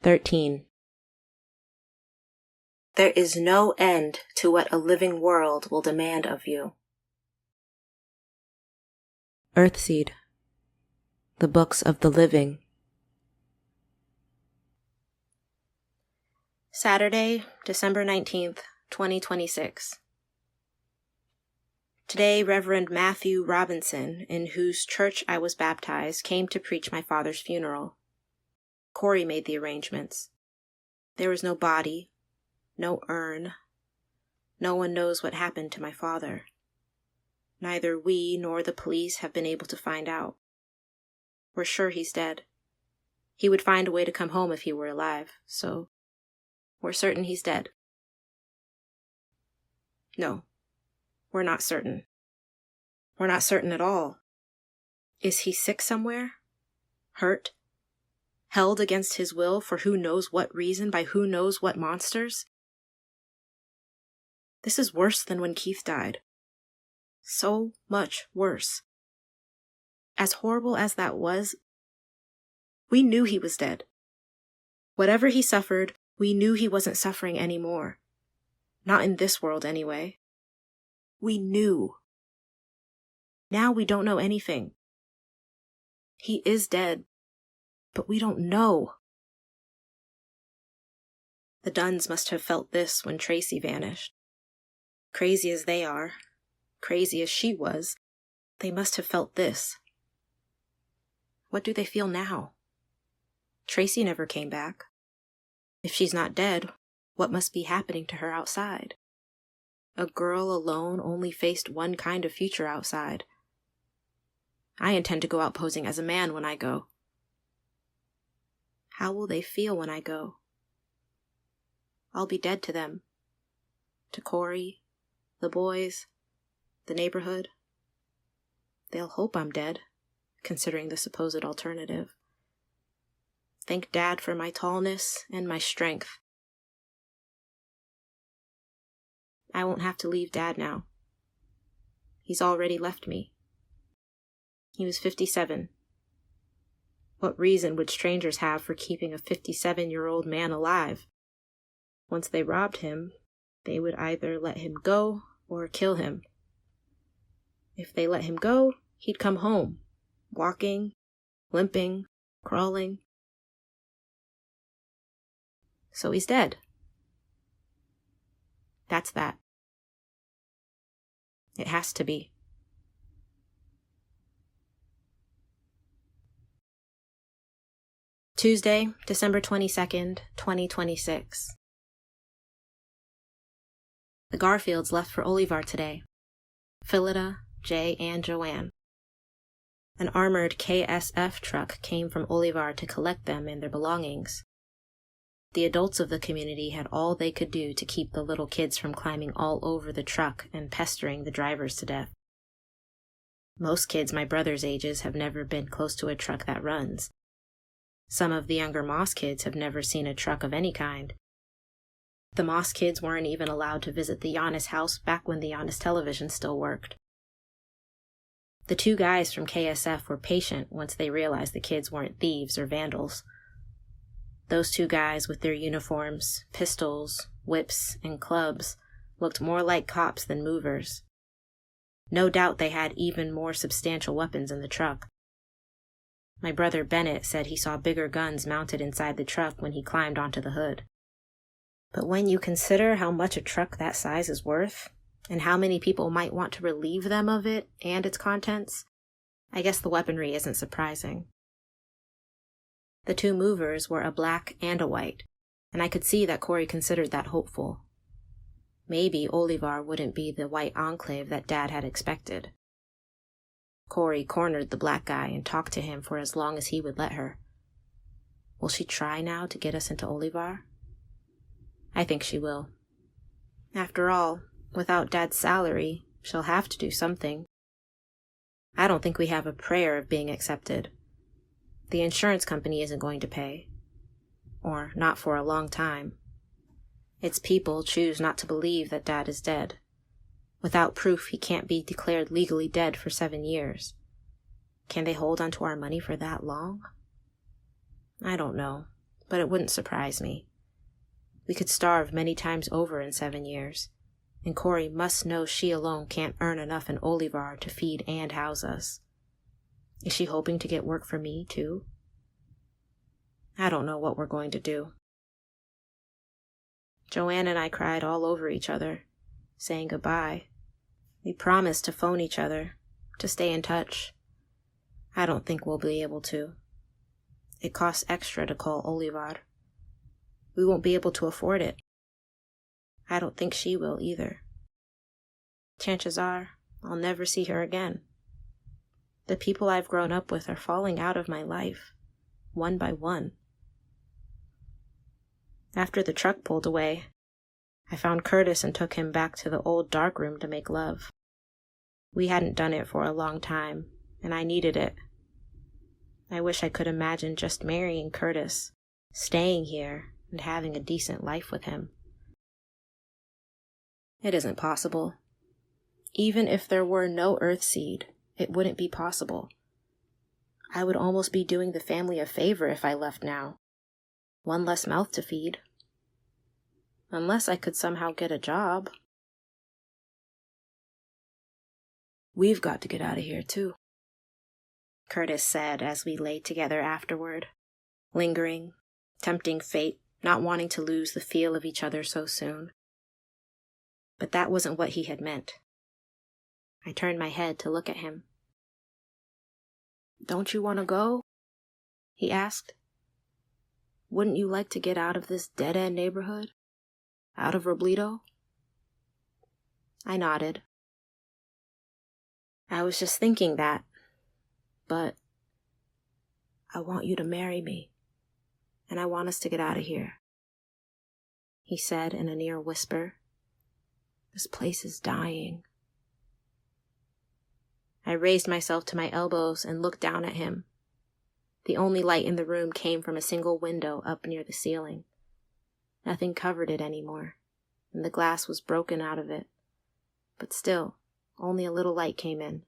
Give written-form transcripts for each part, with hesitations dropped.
13. There is no end to what a living world will demand of you. Earthseed, the books of the living. Saturday, December 19th, 2026. Today, Reverend Matthew Robinson, in whose church I was baptized, came to preach my father's funeral. Corey made the arrangements. There was no body, no urn. No one knows what happened to my father. Neither we nor the police have been able to find out. We're sure he's dead. He would find a way to come home if he were alive, so we're certain he's dead. No, we're not certain. We're not certain at all. Is he sick somewhere? Hurt? Held against his will for who knows what reason by who knows what monsters? This is worse than when Keith died. So much worse. As horrible as that was, we knew he was dead. Whatever he suffered, we knew he wasn't suffering anymore. Not in this world, anyway. We knew. Now we don't know anything. He is dead, but we don't know. The Dunns must have felt this when Tracy vanished. Crazy as they are, crazy as she was, they must have felt this. What do they feel now? Tracy never came back. If she's not dead, what must be happening to her outside? A girl alone only faced one kind of future outside. I intend to go out posing as a man when I go. How will they feel when I go? I'll be dead to them. To Corey, the boys, the neighborhood. They'll hope I'm dead, considering the supposed alternative. Thank Dad for my tallness and my strength. I won't have to leave Dad now. He's already left me. He was 57. What reason would strangers have for keeping a 57-year-old man alive? Once they robbed him, they would either let him go or kill him. If they let him go, he'd come home, walking, limping, crawling. So he's dead. That's that. It has to be. Tuesday, December 22nd, 2026. The Garfields left for Olivar today. Phillida, Jay, and Joanne. An armored KSF truck came from Olivar to collect them and their belongings. The adults of the community had all they could do to keep the little kids from climbing all over the truck and pestering the drivers to death. Most kids my brother's ages have never been close to a truck that runs. Some of the younger Moss kids have never seen a truck of any kind. The Moss kids weren't even allowed to visit the Giannis house back when the Giannis television still worked. The two guys from KSF were patient once they realized the kids weren't thieves or vandals. Those two guys with their uniforms, pistols, whips, and clubs looked more like cops than movers. No doubt they had even more substantial weapons in the truck. My brother Bennett said he saw bigger guns mounted inside the truck when he climbed onto the hood. But when you consider how much a truck that size is worth, and how many people might want to relieve them of it and its contents, I guess the weaponry isn't surprising. The two movers were a black and a white, and I could see that Corey considered that hopeful. Maybe Olivar wouldn't be the white enclave that Dad had expected. Corey cornered the black guy and talked to him for as long as he would let her. Will she try now to get us into Olivar? I think she will. After all, without Dad's salary, she'll have to do something. I don't think we have a prayer of being accepted. The insurance company isn't going to pay. Or not for a long time. Its people choose not to believe that Dad is dead. Without proof, he can't be declared legally dead for 7 years. Can they hold onto our money for that long? I don't know, but it wouldn't surprise me. We could starve many times over in 7 years, and Corey must know she alone can't earn enough in Olivar to feed and house us. Is she hoping to get work for me, too? I don't know what we're going to do. Joanne and I cried all over each other, saying goodbye. We promised to phone each other, to stay in touch. I don't think we'll be able to. It costs extra to call Olivar. We won't be able to afford it. I don't think she will either. Chances are, I'll never see her again. The people I've grown up with are falling out of my life, one by one. After the truck pulled away, I found Curtis and took him back to the old dark room to make love. We hadn't done it for a long time, and I needed it. I wish I could imagine just marrying Curtis, staying here, and having a decent life with him. It isn't possible. Even if there were no Earthseed, it wouldn't be possible. I would almost be doing the family a favor if I left now. One less mouth to feed. Unless I could somehow get a job. We've got to get out of here, too, Curtis said as we lay together afterward, lingering, tempting fate, not wanting to lose the feel of each other so soon. But that wasn't what he had meant. I turned my head to look at him. Don't you want to go? He asked. Wouldn't you like to get out of this dead-end neighborhood? Out of Robledo? I nodded. I was just thinking that, but I want you to marry me, and I want us to get out of here, he said in a near whisper. This place is dying. I raised myself to my elbows and looked down at him. The only light in the room came from a single window up near the ceiling. Nothing covered it anymore, and the glass was broken out of it. But still, only a little light came in.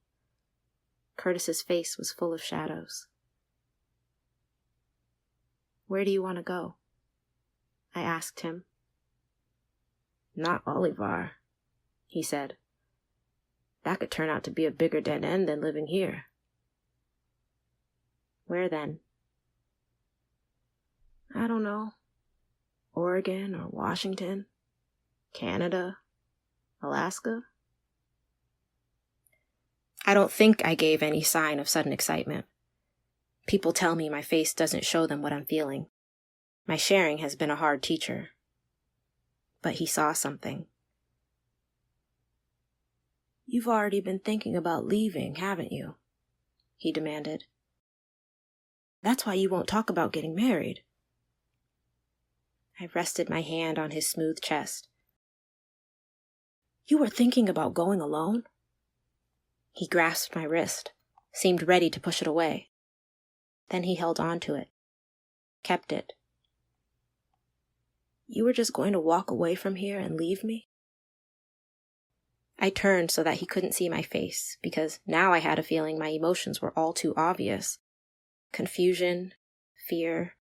Curtis's face was full of shadows. Where do you want to go? I asked him. Not Olivar, he said. That could turn out to be a bigger dead end than living here. Where then? I don't know. Oregon or Washington? Canada? Alaska? I don't think I gave any sign of sudden excitement. People tell me my face doesn't show them what I'm feeling. My sharing has been a hard teacher. But he saw something. You've already been thinking about leaving, haven't you? He demanded. That's why you won't talk about getting married. I rested my hand on his smooth chest. You were thinking about going alone? He grasped my wrist, seemed ready to push it away. Then he held on to it, kept it. You were just going to walk away from here and leave me? I turned so that he couldn't see my face, because now I had a feeling my emotions were all too obvious. Confusion, fear,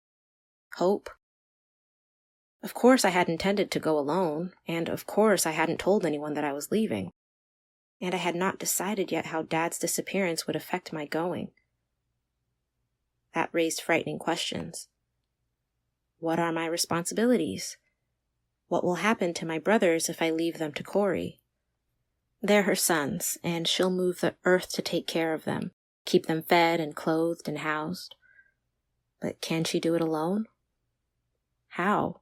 hope. Of course I had intended to go alone, and of course I hadn't told anyone that I was leaving. And I had not decided yet how Dad's disappearance would affect my going. That raised frightening questions. What are my responsibilities? What will happen to my brothers if I leave them to Corey? They're her sons, and she'll move the earth to take care of them, keep them fed and clothed and housed. But can she do it alone? How?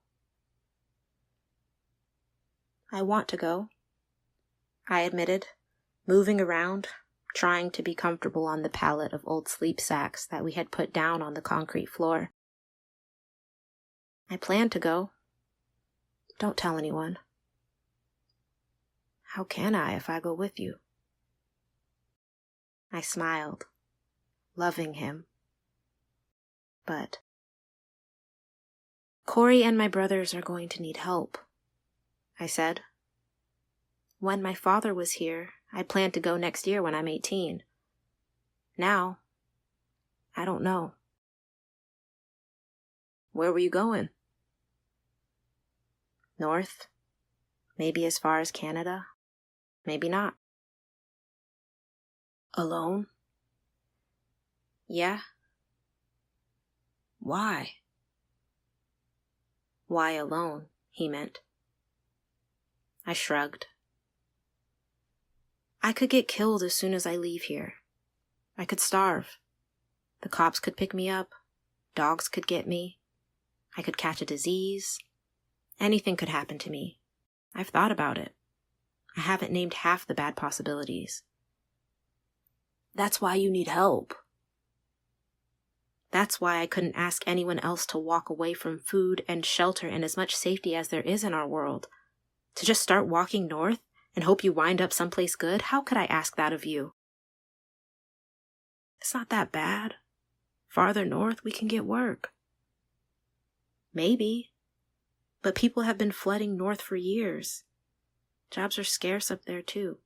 I want to go, I admitted, moving around, trying to be comfortable on the pallet of old sleep sacks that we had put down on the concrete floor. I plan to go. Don't tell anyone. How can I if I go with you? I smiled, loving him. But Corey and my brothers are going to need help, I said. When my father was here, I planned to go next year when I'm 18. Now, I don't know. Where were you going? North. Maybe as far as Canada. Maybe not. Alone? Yeah. Why? Why alone, he meant. I shrugged. I could get killed as soon as I leave here. I could starve. The cops could pick me up. Dogs could get me. I could catch a disease. Anything could happen to me. I've thought about it. I haven't named half the bad possibilities. That's why you need help. That's why I couldn't ask anyone else to walk away from food and shelter and as much safety as there is in our world. To just start walking north and hope you wind up someplace good? How could I ask that of you? It's not that bad. Farther north, we can get work. Maybe. But people have been flooding north for years. Jobs are scarce up there too.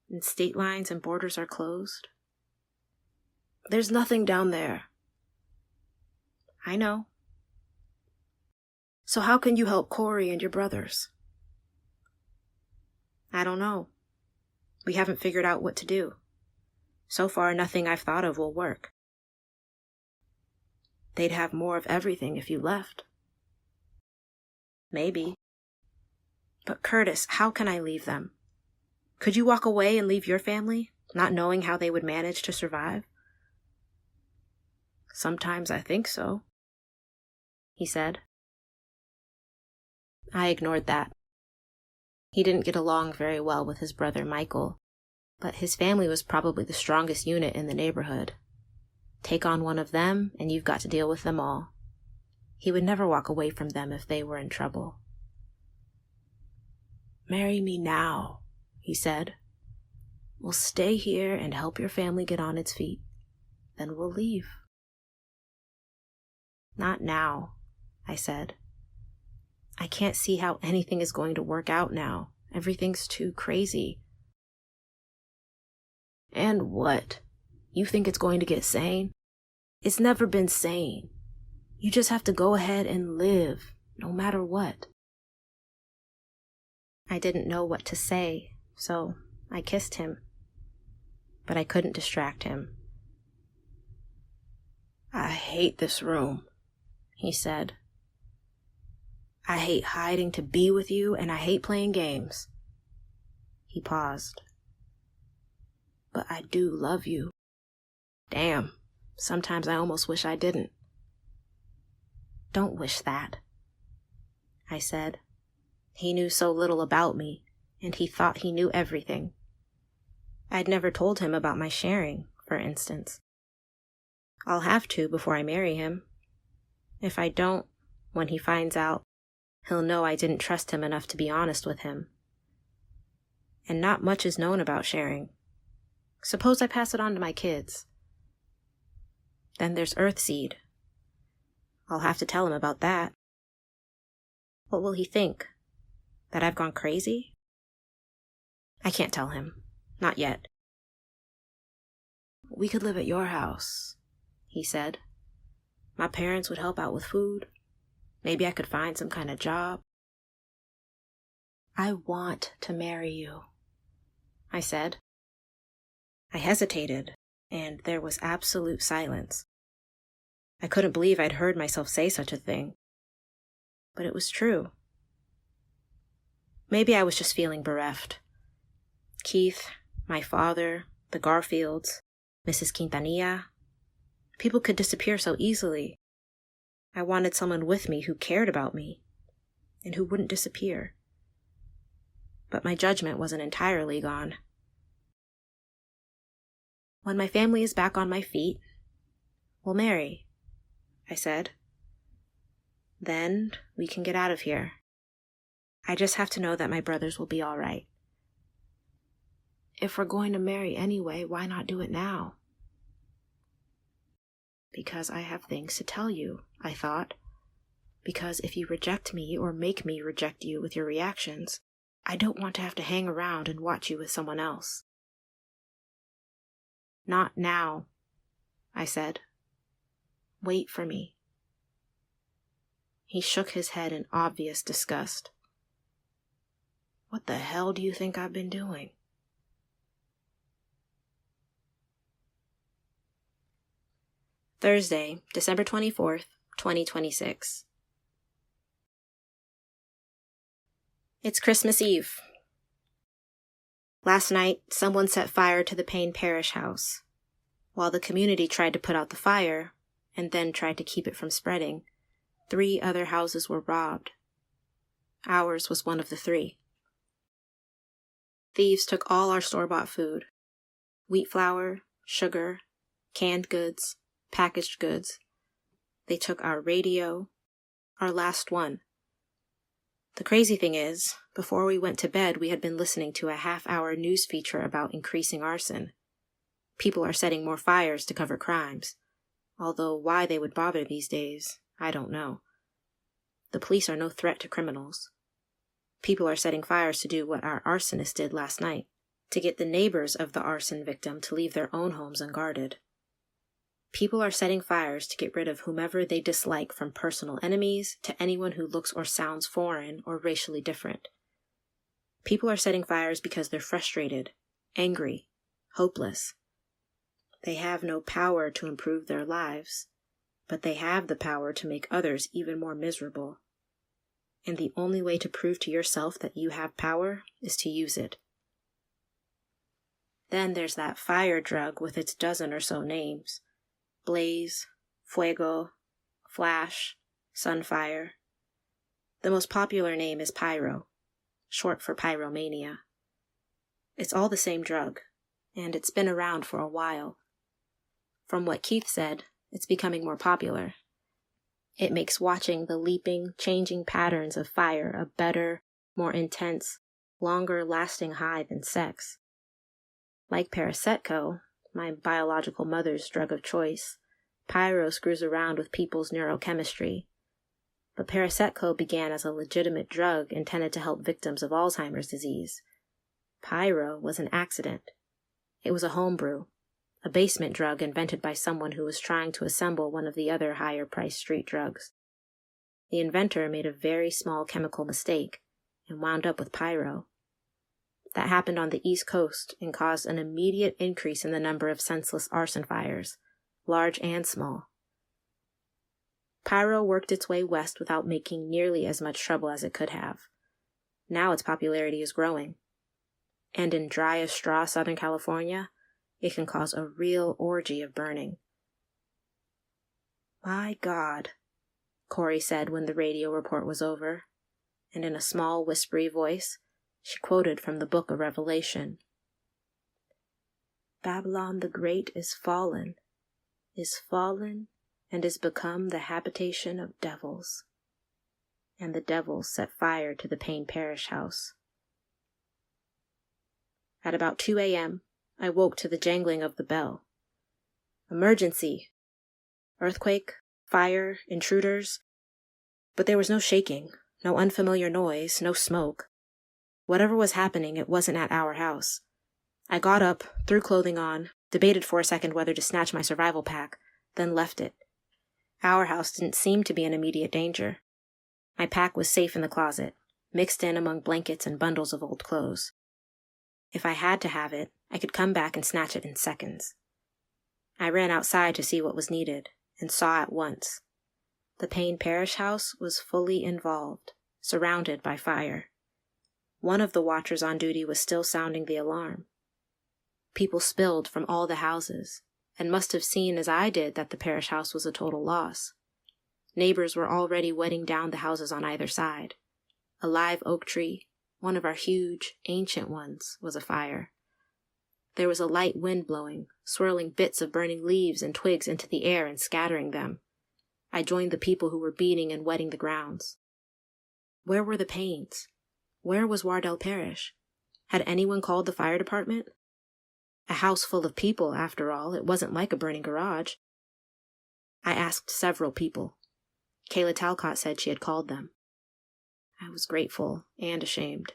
And state lines and borders are closed. There's nothing down there. I know. So how can you help Corey and your brothers? I don't know. We haven't figured out what to do. So far, nothing I've thought of will work. They'd have more of everything if you left. Maybe. But Curtis, how can I leave them? Could you walk away and leave your family, not knowing how they would manage to survive? Sometimes I think so, he said. I ignored that. He didn't get along very well with his brother Michael, but his family was probably the strongest unit in the neighborhood. Take on one of them, and you've got to deal with them all. He would never walk away from them if they were in trouble. Marry me now, he said. We'll stay here and help your family get on its feet. Then we'll leave. Not now, I said. I can't see how anything is going to work out now. Everything's too crazy. And what? You think it's going to get sane? It's never been sane. You just have to go ahead and live, no matter what. I didn't know what to say, so I kissed him. But I couldn't distract him. I hate this room, he said. I hate hiding to be with you, and I hate playing games. He paused. But I do love you. Damn, sometimes I almost wish I didn't. Don't wish that, I said. He knew so little about me, and he thought he knew everything. I'd never told him about my sharing, for instance. I'll have to before I marry him. If I don't, when he finds out, he'll know I didn't trust him enough to be honest with him. And not much is known about sharing. Suppose I pass it on to my kids. Then there's Earthseed. I'll have to tell him about that. What will he think? That I've gone crazy? I can't tell him. Not yet. We could live at your house, he said. My parents would help out with food. Maybe I could find some kind of job. I want to marry you, I said. I hesitated, and there was absolute silence. I couldn't believe I'd heard myself say such a thing. But it was true. Maybe I was just feeling bereft. Keith, my father, the Garfields, Mrs. Quintanilla. People could disappear so easily. I wanted someone with me who cared about me, and who wouldn't disappear. But my judgment wasn't entirely gone. When my family is back on my feet, we'll marry, I said. Then we can get out of here. I just have to know that my brothers will be all right. If we're going to marry anyway, why not do it now? Because I have things to tell you, I thought. Because if you reject me or make me reject you with your reactions, I don't want to have to hang around and watch you with someone else. Not now, I said. Wait for me. He shook his head in obvious disgust. What the hell do you think I've been doing? Thursday, December 24th, 2026. It's Christmas Eve. Last night, someone set fire to the Payne Parish house. While the community tried to put out the fire, and then tried to keep it from spreading, 3 other houses were robbed. Ours was one of the 3. Thieves took all our store-bought food: wheat flour, sugar, canned goods, packaged goods. They took our radio, our last one. The crazy thing is, before we went to bed, we had been listening to a half-hour news feature about increasing arson. People are setting more fires to cover crimes, although why they would bother these days, I don't know. The police are no threat to criminals. People are setting fires to do what our arsonist did last night, to get the neighbors of the arson victim to leave their own homes unguarded. People are setting fires to get rid of whomever they dislike, from personal enemies to anyone who looks or sounds foreign or racially different. People are setting fires because they're frustrated, angry, hopeless. They have no power to improve their lives, but they have the power to make others even more miserable. And the only way to prove to yourself that you have power is to use it. Then there's that fire drug with its dozen or so names: blaze, fuego, flash, sunfire. The most popular name is pyro, short for pyromania. It's all the same drug, and it's been around for a while. From what Keith said, it's becoming more popular. It makes watching the leaping, changing patterns of fire a better, more intense, longer-lasting high than sex. Like Paracetamol, my biological mother's drug of choice, pyro screws around with people's neurochemistry. But Paracetamol began as a legitimate drug intended to help victims of Alzheimer's disease. Pyro was an accident. It was a homebrew, a basement drug invented by someone who was trying to assemble one of the other higher-priced street drugs. The inventor made a very small chemical mistake and wound up with pyro. That happened on the East Coast and caused an immediate increase in the number of senseless arson fires, large and small. Pyro worked its way west without making nearly as much trouble as it could have. Now its popularity is growing. And in dry as straw Southern California, it can cause a real orgy of burning. "My God," Corey said when the radio report was over, and in a small, whispery voice, she quoted from the book of Revelation. "Babylon the Great is fallen, and is become the habitation of devils. And the devils set fire to the Payne Parish house." At about 2 a.m., I woke to the jangling of the bell. Emergency! Earthquake, fire, intruders. But there was no shaking, no unfamiliar noise, no smoke. Whatever was happening, it wasn't at our house. I got up, threw clothing on, debated for a second whether to snatch my survival pack, then left it. Our house didn't seem to be in immediate danger. My pack was safe in the closet, mixed in among blankets and bundles of old clothes. If I had to have it, I could come back and snatch it in seconds. I ran outside to see what was needed, and saw at once. The Payne Parish house was fully involved, surrounded by fire. One of the watchers on duty was still sounding the alarm. People spilled from all the houses, and must have seen as I did that the parish house was a total loss. Neighbors were already wetting down the houses on either side. A live oak tree, one of our huge, ancient ones, was afire. There was a light wind blowing, swirling bits of burning leaves and twigs into the air and scattering them. I joined the people who were beating and wetting the grounds. Where were the Paynes? Where was Wardell Parish? Had anyone called the fire department? A house full of people, after all. It wasn't like a burning garage. I asked several people. Kayla Talcott said she had called them. I was grateful and ashamed.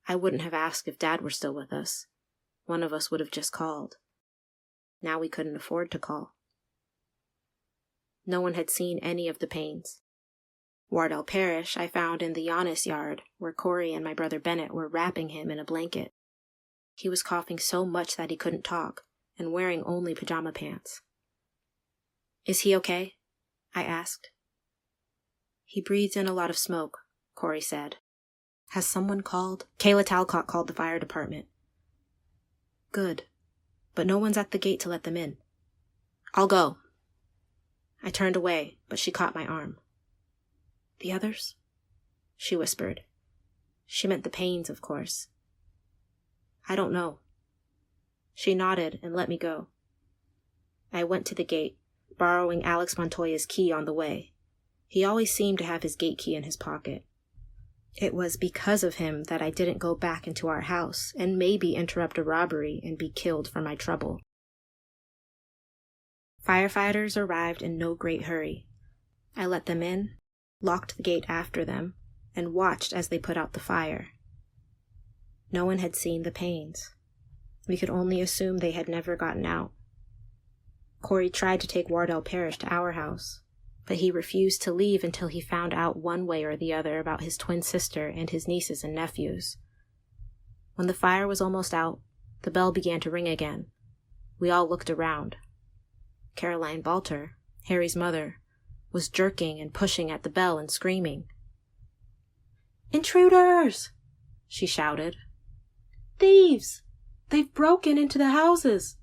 I wouldn't have asked if Dad were still with us. One of us would have just called. Now we couldn't afford to call. No one had seen any of the Paynes. Wardell Parrish I found in the Giannis yard, where Corey and my brother Bennett were wrapping him in a blanket. He was coughing so much that he couldn't talk, and wearing only pajama pants. "Is he okay?" I asked. "He breathes in a lot of smoke," Corey said. "Has someone called?" "Kayla Talcott called the fire department." "Good. But no one's at the gate to let them in." "I'll go." I turned away, but she caught my arm. "The others?" she whispered. She meant the Paynes, of course. "I don't know." She nodded and let me go. I went to the gate, borrowing Alex Montoya's key on the way. He always seemed to have his gate key in his pocket. It was because of him that I didn't go back into our house and maybe interrupt a robbery and be killed for my trouble. Firefighters arrived in no great hurry. I let them in, locked the gate after them, and watched as they put out the fire. No one had seen the Paynes. We could only assume they had never gotten out. Corey tried to take Wardell Parrish to our house, but he refused to leave until he found out one way or the other about his twin sister and his nieces and nephews. When the fire was almost out, the bell began to ring again. We all looked around. Caroline Balter, Harry's mother, was jerking and pushing at the bell and screaming. "Intruders!" she shouted. "Thieves! They've broken into the houses!"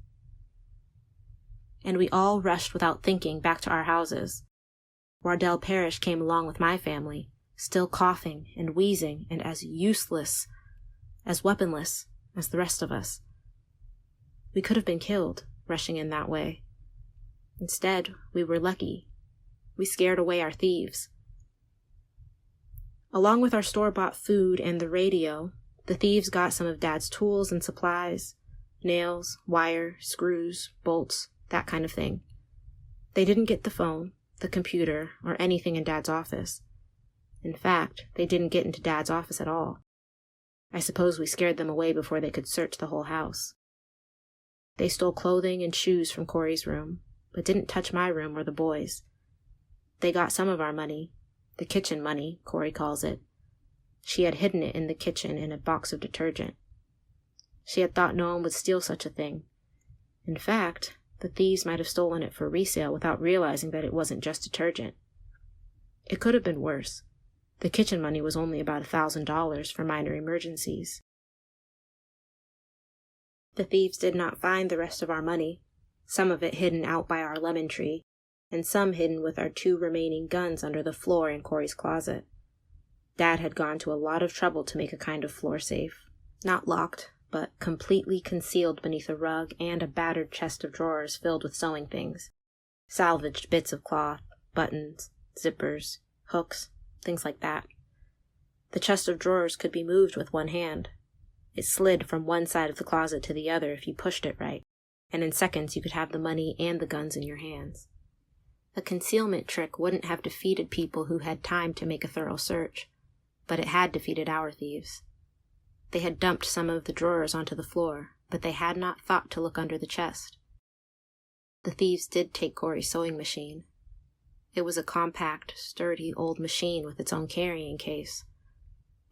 And we all rushed without thinking back to our houses. Wardell Parrish came along with my family, still coughing and wheezing and as useless, as weaponless as the rest of us. We could have been killed, rushing in that way. Instead, we were lucky. We scared away our thieves. Along with our store-bought food and the radio, the thieves got some of Dad's tools and supplies, nails, wire, screws, bolts, that kind of thing. They didn't get the phone, the computer, or anything in Dad's office. In fact, they didn't get into Dad's office at all. I suppose we scared them away before they could search the whole house. They stole clothing and shoes from Corey's room, but didn't touch my room or the boys'. They got some of our money, the kitchen money, Corey calls it. She had hidden it in the kitchen in a box of detergent. She had thought no one would steal such a thing. In fact, the thieves might have stolen it for resale without realizing that it wasn't just detergent. It could have been worse. The kitchen money was only about $1,000 for minor emergencies. The thieves did not find the rest of our money, some of it hidden out by our lemon tree, and some hidden with our 2 remaining guns under the floor in Corey's closet. Dad had gone to a lot of trouble to make a kind of floor safe, not locked, but completely concealed beneath a rug and a battered chest of drawers filled with sewing things, salvaged bits of cloth, buttons, zippers, hooks, things like that. The chest of drawers could be moved with one hand. It slid from one side of the closet to the other if you pushed it right, and in seconds you could have the money and the guns in your hands. A concealment trick wouldn't have defeated people who had time to make a thorough search, but it had defeated our thieves. They had dumped some of the drawers onto the floor, but they had not thought to look under the chest. The thieves did take Corey's sewing machine. It was a compact, sturdy old machine with its own carrying case.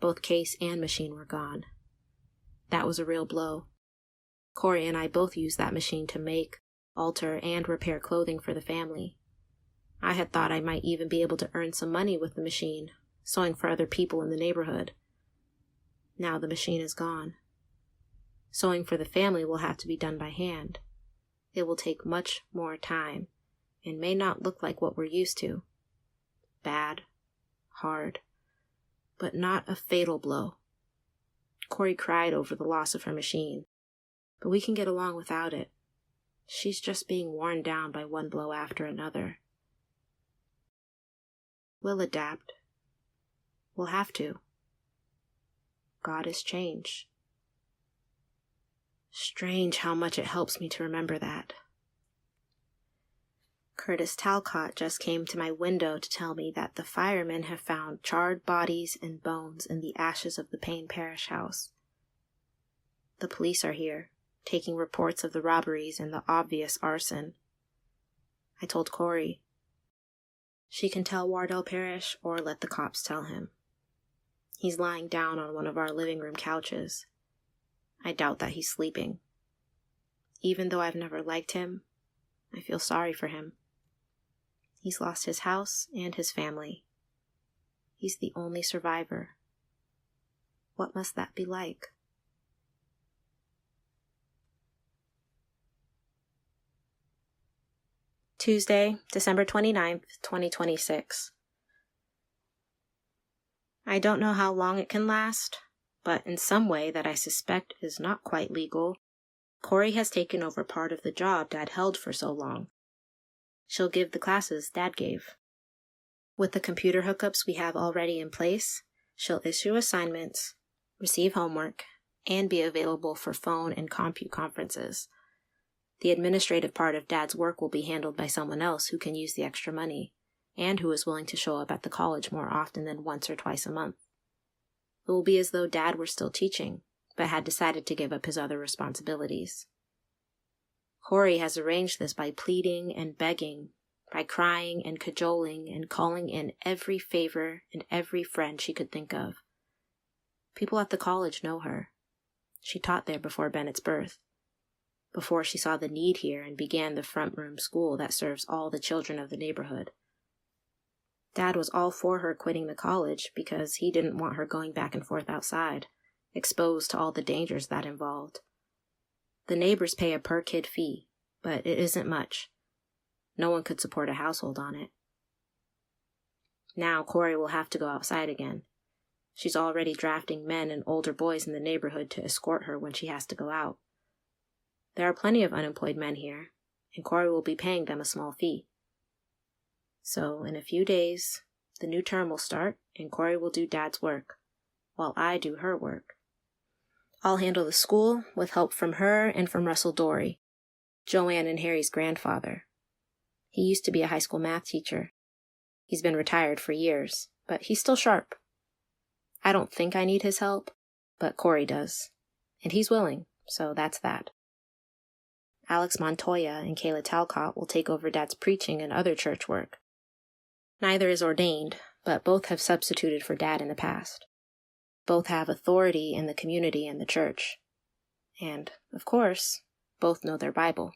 Both case and machine were gone. That was a real blow. Corey and I both used that machine to make, alter, and repair clothing for the family. I had thought I might even be able to earn some money with the machine, sewing for other people in the neighborhood. Now the machine is gone. Sewing for the family will have to be done by hand. It will take much more time, and may not look like what we're used to. Bad, hard, but not a fatal blow. Corey cried over the loss of her machine, but we can get along without it. She's just being worn down by one blow after another. We'll adapt. We'll have to. God is change. Strange how much it helps me to remember that. Curtis Talcott just came to my window to tell me that the firemen have found charred bodies and bones in the ashes of the Payne Parish house. The police are here, taking reports of the robberies and the obvious arson. I told Corey. She can tell Wardell Parrish or let the cops tell him. He's lying down on one of our living room couches. I doubt that he's sleeping. Even though I've never liked him, I feel sorry for him. He's lost his house and his family. He's the only survivor. What must that be like? Tuesday, December 29th, 2026. I don't know how long it can last, but in some way that I suspect is not quite legal, Corey has taken over part of the job Dad held for so long. She'll give the classes Dad gave. With the computer hookups we have already in place, she'll issue assignments, receive homework, and be available for phone and compute conferences. The administrative part of Dad's work will be handled by someone else who can use the extra money, and who is willing to show up at the college more often than once or twice a month. It will be as though Dad were still teaching, but had decided to give up his other responsibilities. Corey has arranged this by pleading and begging, by crying and cajoling and calling in every favor and every friend she could think of. People at the college know her. She taught there before Bennett's birth, before she saw the need here and began the front room school that serves all the children of the neighborhood. Dad was all for her quitting the college because he didn't want her going back and forth outside, exposed to all the dangers that involved. The neighbors pay a per-kid fee, but it isn't much. No one could support a household on it. Now Corey will have to go outside again. She's already drafting men and older boys in the neighborhood to escort her when she has to go out. There are plenty of unemployed men here, and Corey will be paying them a small fee. So, in a few days, the new term will start, and Corey will do Dad's work, while I do her work. I'll handle the school with help from her and from Russell Dory, Joanne and Harry's grandfather. He used to be a high school math teacher. He's been retired for years, but he's still sharp. I don't think I need his help, but Corey does, and he's willing, so that's that. Alex Montoya and Kayla Talcott will take over Dad's preaching and other church work. Neither is ordained, but both have substituted for Dad in the past. Both have authority in the community and the church. And, of course, both know their Bible.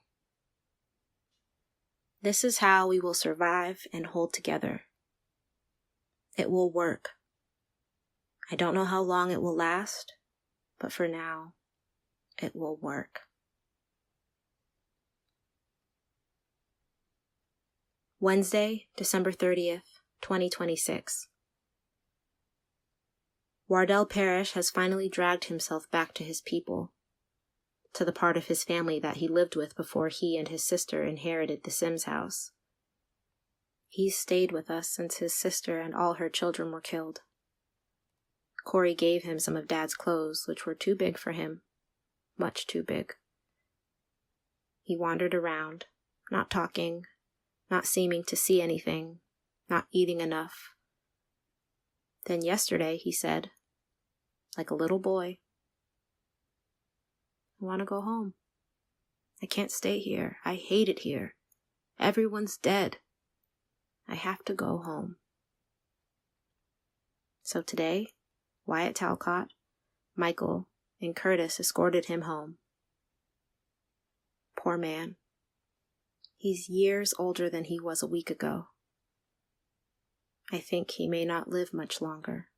This is how we will survive and hold together. It will work. I don't know how long it will last, but for now, it will work. Wednesday, December 30th, 2026. Wardell Parrish has finally dragged himself back to his people, to the part of his family that he lived with before he and his sister inherited the Sims house. He's stayed with us since his sister and all her children were killed. Corey gave him some of Dad's clothes, which were too big for him, much too big. He wandered around, not talking, not seeming to see anything, not eating enough. Then yesterday he said, like a little boy, I want to go home. I can't stay here. I hate it here. Everyone's dead. I have to go home. So today, Wyatt Talcott, Michael, and Curtis escorted him home. Poor man. He's years older than he was a week ago. I think he may not live much longer.